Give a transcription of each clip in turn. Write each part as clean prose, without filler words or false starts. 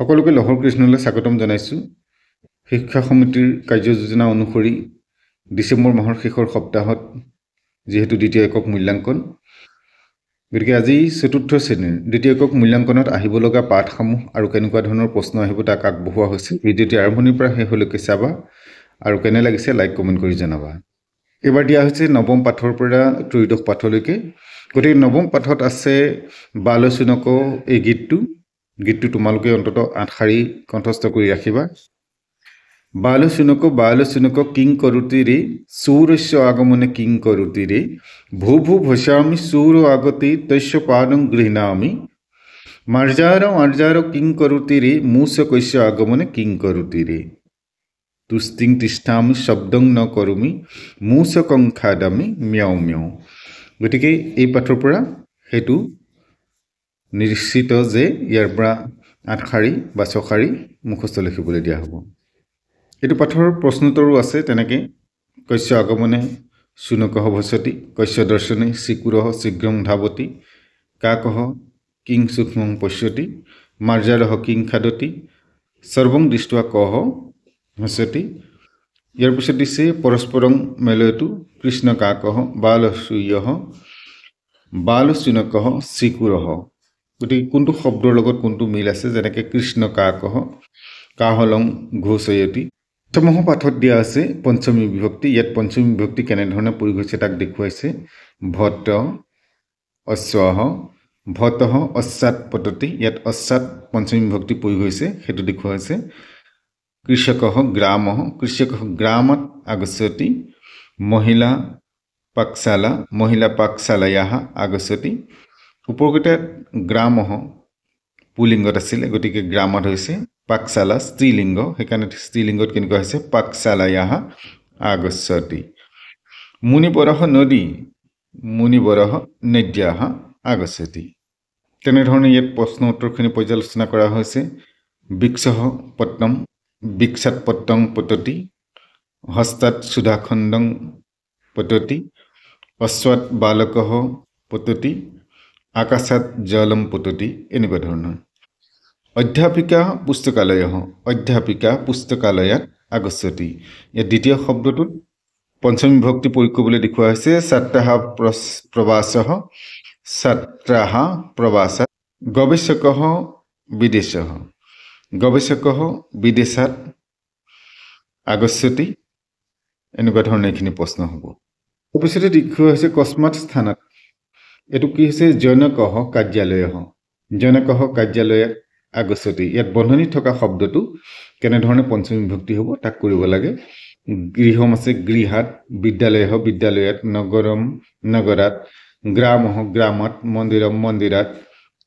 সকলোকে লহৰ কৃষ্ণলৈ স্বাগতম জনাইছোঁ। শিক্ষা সমিতিৰ কাৰ্যযোজনা অনুসৰি ডিচেম্বৰ মাহৰ শেষৰ সপ্তাহত যেহেতু দ্বিতীয় একক মূল্যাংকন, গতিকে আজি চতুৰ্থ শ্ৰেণীৰ দ্বিতীয় একক মূল্যাংকনত আহিব লগা পাঠসমূহ আৰু কেনেকুৱা ধৰণৰ প্ৰশ্ন আহিব তাক আগবঢ়োৱা হৈছে। ভিডিঅ'টি আৰম্ভণিৰ পৰা শেষলৈকে চাবা আৰু কেনে লাগিছে লাইক কমেণ্ট কৰি জনাবা। এইবাৰ দিয়া হৈছে নৱম পাঠৰ পৰা ত্ৰয়োদশ পাঠলৈকে। গতিকে নৱম পাঠত আছে বালচুনক এই গীতটো তোমালোকে অন্তত 8 শাৰী কণ্ঠস্থ কৰি ৰাখিবা। বালচুনক কিং কৰোতি ৰে সূৰস্য আগমনে কিং কৰোতি ৰে ভূ ভূ ভসামি সূৰ আগতি তস্য পাদং গৃহ্ণামি মাৰ্জাৰ কিং কৰোতি ৰে মূষকস্য আগমনে কিং কৰোতি ৰে তুষ্টিং তিষ্ঠামি শব্দং ন কৰোমি মূষকং খাদামি মিয়াও মিয়াও। গতিকে এই পাঠৰ পৰা সেইটো নিশ্চিত যে ইয়াৰ পৰা 8 শাৰী বা 6 শাৰী মুখস্থ লিখিবলৈ দিয়া হ'ব। এইটো পাঠৰ প্ৰশ্নোত্তৰো আছে তেনেকৈ। কস্য আগমনে শুনকঃ ভসতি, কস্য দৰ্শনে চিকুৰঃ শীঘ্ৰং ধাৱতি, কাকঃ কিং সূক্ষ্মং পশ্যতি, মাৰ্জাৰঃ কিং খাদতি, সৰ্বং দৃষ্ট্বা কঃ হসতি। ইয়াৰ পিছত দিছে পৰস্পৰং মেলয়তু কৃষ্ণ কাকঃ বালসূয়ঃ বালচুনকঃ চিকুৰঃ। গতিকে কোনটো শব্দৰ লগত কোনটো মিল আছে, যেনেকৈ কৃষ্ণ কাকঃ কাহলং ঘোষয়তি। সমূহ পাঠত দিয়া আছে পঞ্চমী বিভক্তি। ইয়াত পঞ্চমী বিভক্তি কেনেধৰণে প্ৰয়োগ হৈছে তাক দেখুৱাইছে। ভট অশ্বাহ ভটঃ অশ্বাত পততি, ইয়াত অশ্বাত পঞ্চমী বিভক্তি প্ৰয়োগ হৈছে সেইটো দেখুওৱা হৈছে। কৃষকঃ গ্ৰামঃ কৃষকঃ গ্ৰামাত আগচ্ছতি, মহিলা পাকশালা মহিলা পাকশালায়াঃ আগচ্ছতি। উপৰকেইটাত গ্ৰামঃ পুলিংগত আছিলে, গতিকে গ্ৰামাত হৈছে। পাকশালা স্ত্ৰীলিংগ, সেইকাৰণে স্ত্ৰীলিংগত কেনেকুৱা হৈছে পাকশালায়াঃ আগচ্ছতি। মুনিবৰঃ নদী মুনিবৰঃ নদ্যাঃ আগচ্ছতি। তেনেধৰণে ইয়াত প্ৰশ্ন উত্তৰখিনি পৰ্যালোচনা কৰা হৈছে। বিক্ষঃ পত্তম বিক্ষাত পত্তং পততি, হস্তাত সুধাখণ্ডং পততি, অশ্বাত বালকঃ পততি, আকাশাত জলম পততি। এনেকুৱা ধৰণৰ। অধ্যাপিকা পুস্তকালয়ঃ অধ্যাপিকা পুস্তকালয়াত আগচ্ছতি। ইয়াত দ্বিতীয় শব্দটোত পঞ্চমী বিভক্তি প্ৰয়োগ কৰিবলৈ দেখুওৱা হৈছে। ছাত্ৰাঃ প্ৰবাসঃ ছাত্ৰাঃ প্ৰবাসাৎ, গৱেষকঃ বিদেশঃ গৱেষকঃ বিদেশাৎ আগচ্ছতি। এনেকুৱা ধৰণৰ এইখিনি প্ৰশ্ন হ'ব। তাৰপিছতে দেখুওৱা হৈছে কস্মাৎ স্থানাত। এইটো কি হৈছে জনকঃ কাৰ্যালয়ঃ জনকঃ কাৰ্যালয়াত আগচ্ছতি। ইয়াত বন্ধনীত থকা শব্দটো কেনেধৰণে পঞ্চমী বিভক্তি হ'ব তাক কৰিব লাগে। গৃহম আছে গৃহাত, বিদ্যালয়ঃ বিদ্যালয়াত, নগৰম নগৰাত, গ্ৰামঃ গ্ৰামাত, মন্দিৰম মন্দিৰাত।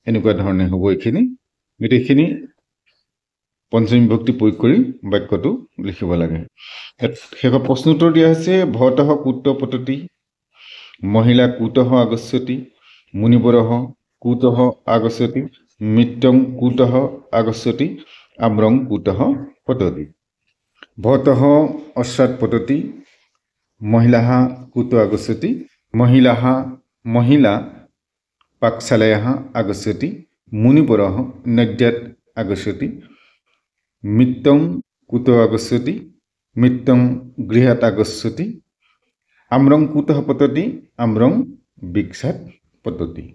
এনেকুৱা ধৰণে হ'ব এইখিনি। গোটেইখিনি পঞ্চমী বিভক্তি প্ৰয়োগ কৰি বাক্যটো লিখিব লাগে। শেষত প্ৰশ্নোত্তৰ দিয়া হৈছে। ভটঃ কুত পততি, মহিলা কুতঃ আগচ্ছতি, মুনিবৰঃ কুতঃ আগচ্ছতি, মিত্ৰং কুতঃ আগচ্ছতি, আম্ৰং কুতঃ পততি। ভটঃ অশ্বাত পততি, মহিলাঃ কুত আগচ্ছতি, মহিলা পাকশালায়াঃ আগচ্ছতি, মুনিবরঃ নদ্যাৎ আগচ্ছতি, মিত্রং কুত আগচ্ছতি, মিত্রং গৃহাৎ আগচ্ছতি, আম্রং কুতঃ পততি, আম্রং বিক্ষাত পততি।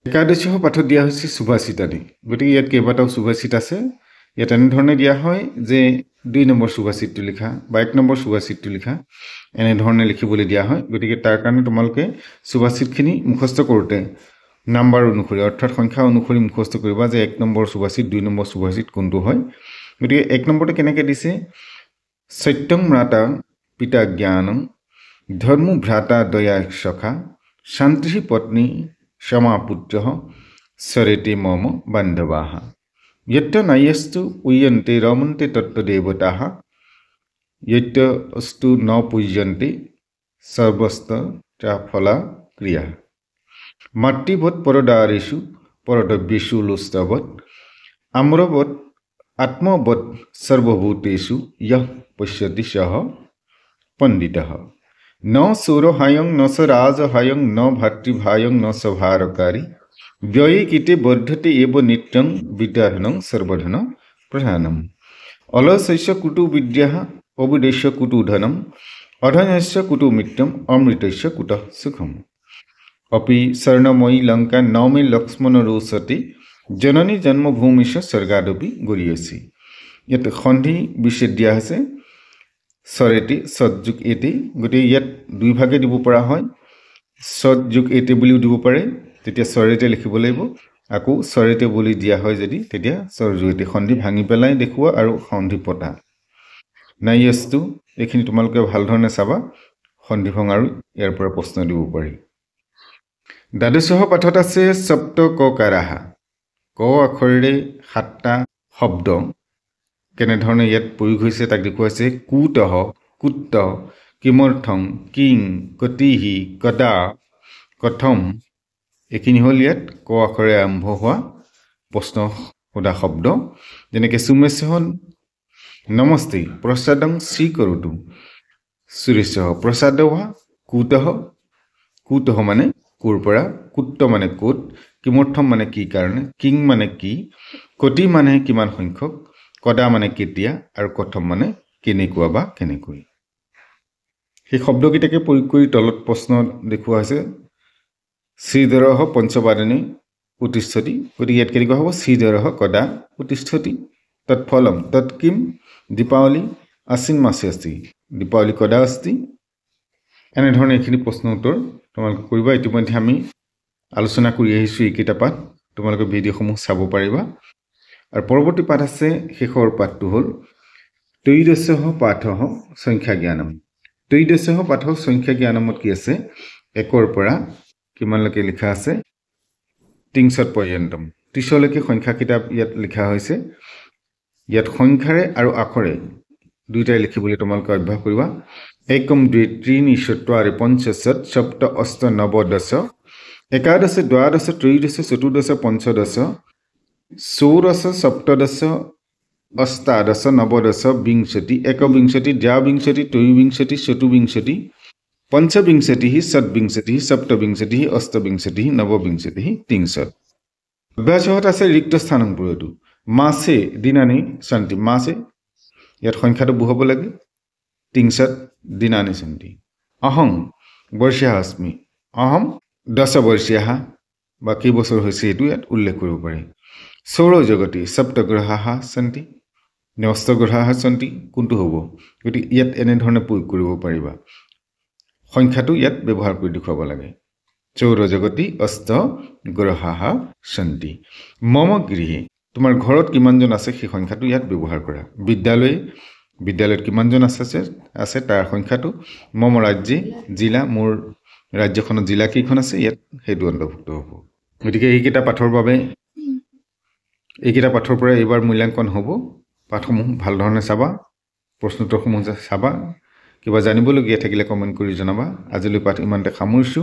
একাদশ পাঠত দিয়া হৈছে সুভাষিতাদি। গতিকে ইয়াত কেইবাটাও সুভাষিত আছে। ইয়াত এনেধৰণে দিয়া হয় যে 2 নম্বৰ সুভাষিতটো লিখা বা 1 নম্বৰ সুভাষিতটো লিখা, এনেধৰণে লিখিবলৈ দিয়া হয়। গতিকে তাৰ কাৰণে তোমালোকে সুভাষিতখিনি মুখস্থ কৰোঁতে নাম্বাৰ অনুসৰি অৰ্থাৎ সংখ্যা অনুসৰি মুখস্থ কৰিবা যে 1 নম্বৰ সুভাষিত 2 নম্বৰ সুভাষিত কোনটো হয়। গতিকে 1 নম্বৰটো কেনেকৈ দিছে। সত্যং ম্ৰাতা পিতা জ্ঞানং, ধৰ্ম ভ্ৰাতা দয়া সখা, শান্তি পত্নী সমাপুত্ৰঃ, সৰেতে মম বান্ধৱাঃ, যত্য নায়স্তু পূজ্যন্তে ৰমন্তে তত্ত্ব দেৱতাঃ, যত্য অস্তু ন পূজ্যন্তে সৰ্বস্ত ফলা ক্ৰিয়া, মাতৃবৎ পৰদাৰেষু পৰদব্যেষু লোস্তবৎ, আম্ৰবৎ আত্মবৎ সৰ্বভূতেষু যঃ পশ্যতি সহ পণ্ডিতঃ, ন চোরহায়ং ন স রাজহায়ং ন ভাতৃভায়ং ন সভারকারী, ব্যয়িকিতে বদ্ধতে এব নিত্যং বিদ্যাধনং সর্বধন প্রধানম অলসস্য কুটু বিদ্যা অবিদেশ্য কুটু ধনম অধনস্য কুটু মিত্যম অমৃতস্য কুত সুখম অপি স্বর্ণময়ী লঙ্কা নমে লক্ষ্মণ রোচতে জননী জন্মভূমিশ স্বৰ্গাদপি গৰীয়সী ইয়াত সন্ধি বিচ্ছেদ দিয়া হৈছে স্বৰেতি সৎযোগ এতে গতিকে ইয়াত দুই ভাগে দিব পৰা হয় সৎযোগ এতে বুলিও দিব পাৰে তেতিয়া স্বৰেতে লিখিব লাগিব আকৌ স্বৰেতে বুলি দিয়া হয় যদি তেতিয়া স্বৰযোগ এতে সন্ধি ভাঙি পেলাই দেখুৱা আৰু সন্ধি পতা নাইয়স্তু এইখিনি তোমালোকে ভাল ধৰণে চাবা সন্ধি ভঙা আৰু ইয়াৰ পৰা প্ৰশ্ন দিব পাৰি দ্বাদশহ পাঠত আছে সপ্ত ককাৰাহা ক আখৰেৰে 7টা শব্দ কেনে ধৰণে ইয়াত প্ৰয়োগ হৈছে তাক দেখুৱাইছে কুতহ কুত্ত কিমৰ্থং কিং কতিহি কদা কথম এইখিনি হ'ল ইয়াত ক আখৰে আৰম্ভ হোৱা প্ৰশ্ন সোধা শব্দ যেনেকৈ সুমেশহ নমস্তে প্ৰসাদং স্বীকৰোতু সুৰেশহ প্ৰসাদহ কুতহ কুতহ মানে কোৰ পৰা কুত্ত মানে কোট কিমৰ্থম মানে কি কাৰণে কিং মানে কি কতি মানে কিমান সংখ্যক কদা মানে কেতিয়া আৰু কথম মানে কেনেকুৱা বা কেনেকৈ সেই শব্দকেইটাকে প্ৰয়োগ কৰি তলত প্ৰশ্ন দেখুওৱা হৈছে শ্ৰীধৰহ পঞ্চবাদনে উতিষ্ঠতি গতিকে ইয়াত কেনেকুৱা হ'ব শ্ৰীধৰহ কদা উতিষ্ঠতি তৎফলম তৎকিম দীপাৱলী আশ্বিন মাসে अस्ति দীপাৱলী কদা अस्ति এনেধৰণে এইখিনি প্ৰশ্ন উত্তৰ তোমালোকে কৰিবা ইতিমধ্যে আমি আলোচনা কৰি আহিছোঁ এইকেইটা পাঠ তোমালোকে ভিডিঅ'সমূহ চাব পাৰিবা আৰু পৰৱৰ্তী পাঠ আছে শেষৰ পাঠটো হ'ল ত্ৰয়োদশহ পাঠহ সংখ্যা জ্ঞানম ত্ৰয়োদশহ পাঠ সংখ্যা জ্ঞানমত কি আছে 1ৰ পৰা কিমানলৈকে লিখা আছে 300 পৰ্যন্তম 30লৈকে সংখ্যা কিতাপ ইয়াত লিখা হৈছে ইয়াত সংখ্যাৰে আৰু আখৰে দুইটাই লিখিবলৈ তোমালোকে অভ্যাস কৰিবা একম দুই ত্ৰিণী চত্বাৰি পঞ্চশত সপ্ত অষ্ট নৱ দশ একাদশ দ্বাদশ ত্ৰয়োদশ চতুৰ্দশ পঞ্চদশ ষোড়শ সপ্তদশ অষ্টাদশ নৱদশ বিংশতি একবিংশতি দ্বাবিংশতি ত্ৰয়োবিংশতি চতুৰ্বিংশতি পঞ্চবিংশতি ষটবিংশতি সপ্তবিংশতি অষ্টবিংশতি নৱবিংশতি 300 অভ্যাসত আছে ৰিক্ত স্থানং পূৰয়তু মাসে দিনানি সন্তি মাসে ইয়াত সংখ্যাটো বহুব লাগে 300 দিনানি সন্তি অহং বৰ্ষীয়া अस्मि অহম 10 বৰ্ষীয়া বা কি বছৰ হৈছে এটো ইয়াত উল্লেখ কৰিব পাৰি সৌৰ জগতি সপ্তগ্ৰহাः সন্তি নষ্টগ্ৰহাः সন্তি কোনটো হ'ব গতি ইয়াত এনে ধৰণে প্ৰয়োগ কৰিব পাৰিবা সংখ্যাটো ইয়াত ব্যৱহাৰ কৰি দেখুৱাব লাগে সৌৰ জগতি অষ্ট গ্ৰহাः সন্তি মম গৃহে তোমাৰ ঘৰত কিমানজন আছে সেই সংখ্যাটো ইয়াত ব্যৱহাৰ কৰা বিদ্যালয়ত কিমানজন আছে তাৰ সংখ্যাটো মম ৰাজ্যে জিলা মোৰ ৰাজ্যখনত জিলা কেইখন আছে ইয়াত হেতু অন্তৰ্ভুক্ত হ'ব গতিকে এইকেইটা পাঠৰ বাবে এইকেইটা পাঠৰ পৰা এবাৰ মূল্যাংকন হ'ব পাঠসমূহ ভাল ধৰণে চাবা প্ৰশ্নোত্তৰসমূহ চাবা কিবা জানিবলগীয়া থাকিলে কমেন্ট কৰি জনাবা আজিলৈ পাঠ ইমানতে সামৰিছো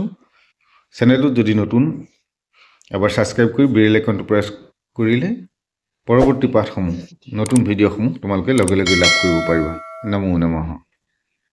চেনেলটো যদি নতুন এবাৰ সাবস্ক্ৰাইব কৰি বেল আইকনটো প্ৰেছ কৰিলে পৰৱৰ্তী পাঠসমূহ নতুন ভিডিঅ'সমূহ তোমালোকে লগে লগে লাভ কৰিব পাৰিবা নমো নমঃ